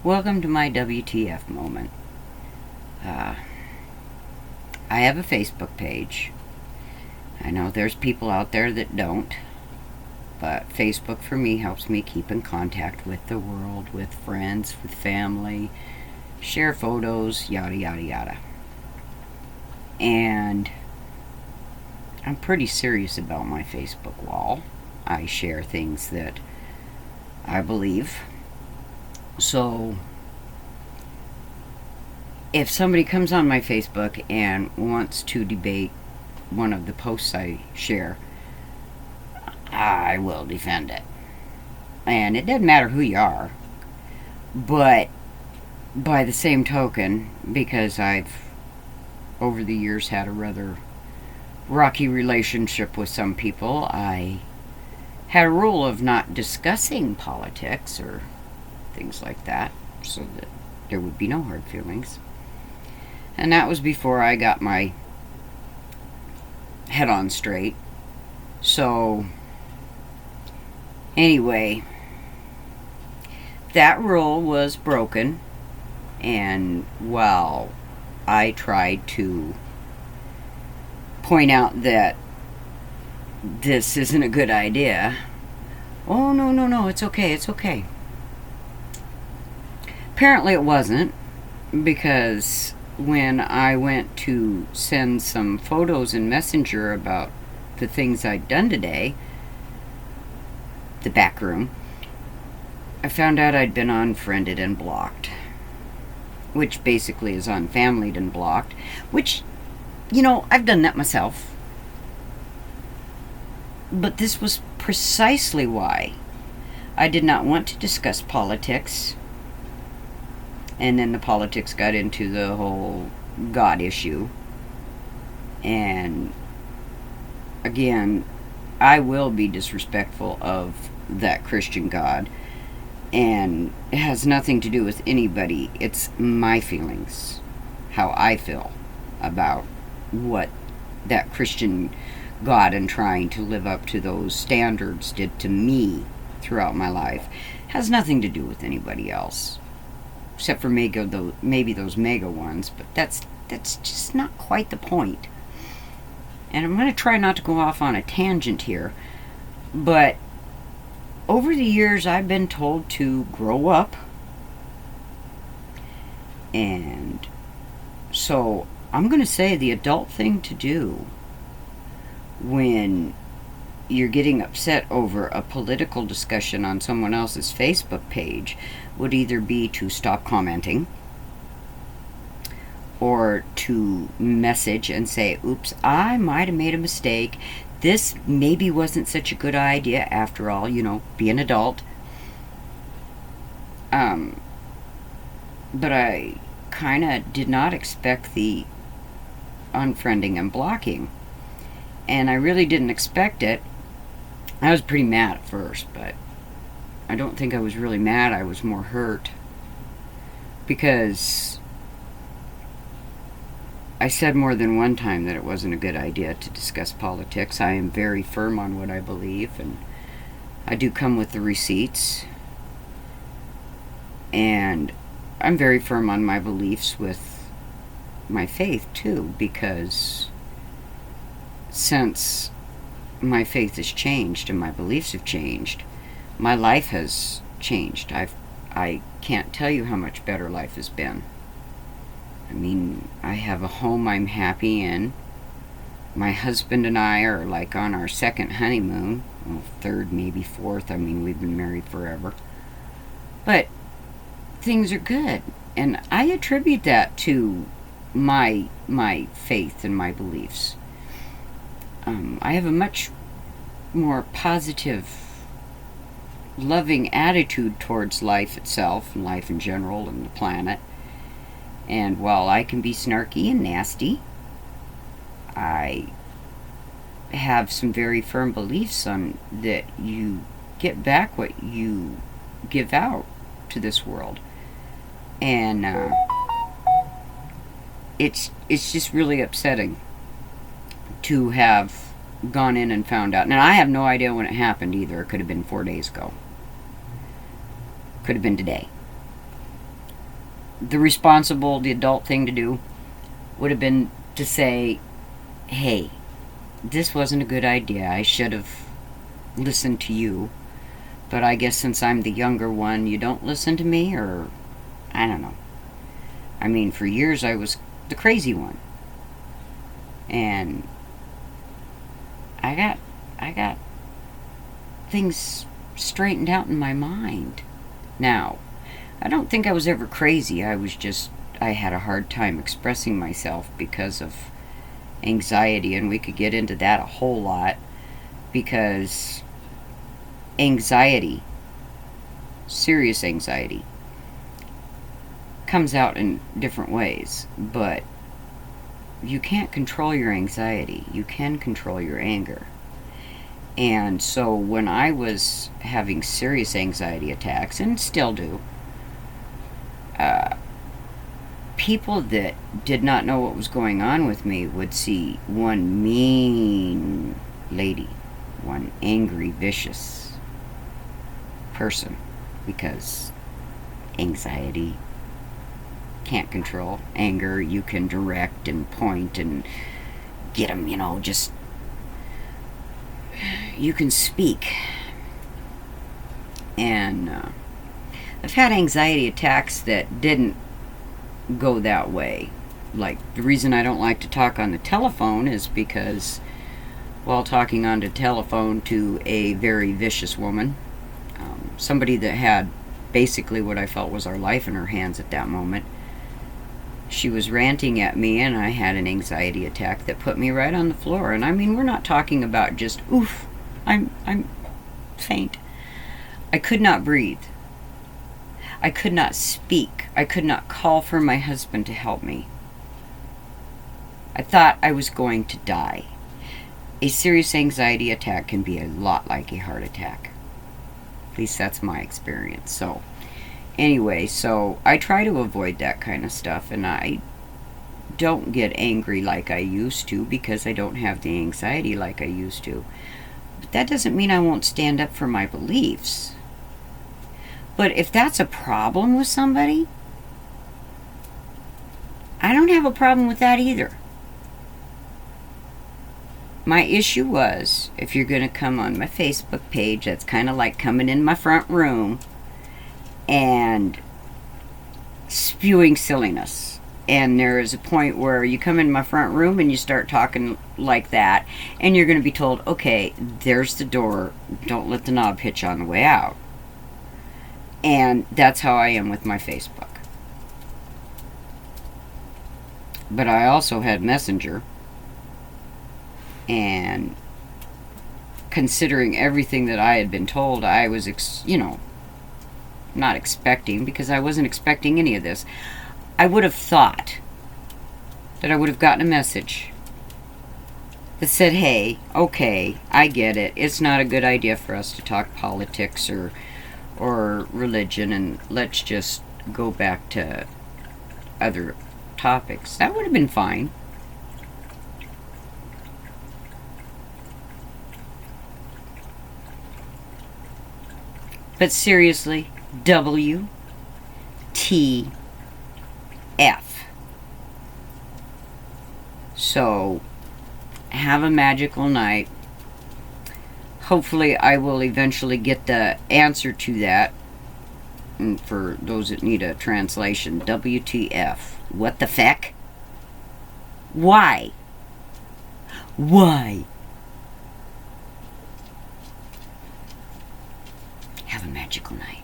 Welcome to my WTF moment. I have a Facebook page. I know there's people out there that don't, but Facebook for me helps me keep in contact with the world, with friends, with family, share photos, yada yada yada. And I'm pretty serious about my Facebook wall. I share things that I believe. So if somebody comes on my Facebook and wants to debate one of the posts I share, I will defend it. And it doesn't matter who you are. But by the same token, because I've over the years had a rather rocky relationship with some people, I had a rule of not discussing politics or things like that, so that there would be no hard feelings. And that was before I got my head on straight. So anyway, that rule was broken, and while I tried to point out that this isn't a good idea, oh no, it's okay. Apparently it wasn't, because when I went to send some photos in Messenger about the things I'd done today, the back room, I found out I'd been unfriended and blocked, which basically is unfamilied and blocked, which, I've done that myself. But this was precisely why I did not want to discuss politics. And then the politics got into the whole God issue. And again, I will be disrespectful of that Christian God. And it has nothing to do with anybody. It's my feelings, how I feel about what that Christian God and trying to live up to those standards did to me throughout my life. It has nothing to do with anybody else. Except for maybe those mega ones, but that's just not quite the point. And I'm going to try not to go off on a tangent here, but over the years I've been told to grow up, and so I'm going to say the adult thing to do when you're getting upset over a political discussion on someone else's Facebook page would either be to stop commenting or to message and say, oops, I might have made a mistake. This maybe wasn't such a good idea after all, be an adult. But I kind of did not expect the unfriending and blocking. And I really didn't expect it. I was pretty mad at first, but I don't think I was really mad. I was more hurt because I said more than one time that it wasn't a good idea to discuss politics. I am very firm on what I believe, and I do come with the receipts. And I'm very firm on my beliefs with my faith, too, because since my faith has changed and my beliefs have changed, my life has changed. I can't tell you how much better life has been. I mean, I have a home I'm happy in. My husband and I are like on our second honeymoon. Well, third, maybe fourth. I mean, we've been married forever. But things are good. And I attribute that to my faith and my beliefs. I have a much more positive, loving attitude towards life itself and life in general and the planet. And while I can be snarky and nasty, I have some very firm beliefs on that you get back what you give out to this world. And it's just really upsetting to have gone in and found out. Now, I have no idea when it happened either. It could have been 4 days ago. Could have been today. the responsible, the adult thing to do would have been to say, hey, this wasn't a good idea. I should have listened to you. But I guess since I'm the younger one, you don't listen to me, or I don't know. I mean, for years I was the crazy one. And I got things straightened out in my mind. Now, I don't think I was ever crazy. I had a hard time expressing myself because of anxiety, and we could get into that a whole lot, because anxiety, serious anxiety, comes out in different ways, but you can't control your anxiety. You can control your anger. And so when I was having serious anxiety attacks, and still do, people that did not know what was going on with me would see one mean lady, one angry, vicious person, because anxiety can't control. Anger, you can direct and point and get them, just, you can speak. And I've had anxiety attacks that didn't go that way. Like, the reason I don't like to talk on the telephone is because while talking on the telephone to a very vicious woman, somebody that had basically what I felt was our life in her hands at that moment, she was ranting at me, and I had an anxiety attack that put me right on the floor. And I mean, we're not talking about just, oof, I'm faint. I could not breathe. I could not speak. I could not call for my husband to help me. I thought I was going to die. A serious anxiety attack can be a lot like a heart attack. At least that's my experience. So, anyway, so I try to avoid that kind of stuff, and I don't get angry like I used to because I don't have the anxiety like I used to. But that doesn't mean I won't stand up for my beliefs. But if that's a problem with somebody, I don't have a problem with that either. My issue was, if you're going to come on my Facebook page, that's kind of like coming in my front room and spewing silliness. And there is a point where you come in my front room and you start talking like that, and you're going to be told, okay, there's the door, don't let the knob hitch on the way out. And that's how I am with my Facebook. But I also had Messenger, and considering everything that I had been told, I was, not expecting, because I wasn't expecting any of this. I would have thought that I would have gotten a message that said, hey, okay, I get it. It's not a good idea for us to talk politics or religion, and let's just go back to other topics. That would have been fine. But seriously, W.T.F. So, have a magical night. Hopefully I will eventually get the answer to that. And for those that need a translation, WTF. What the feck? Why? Why? Have a magical night.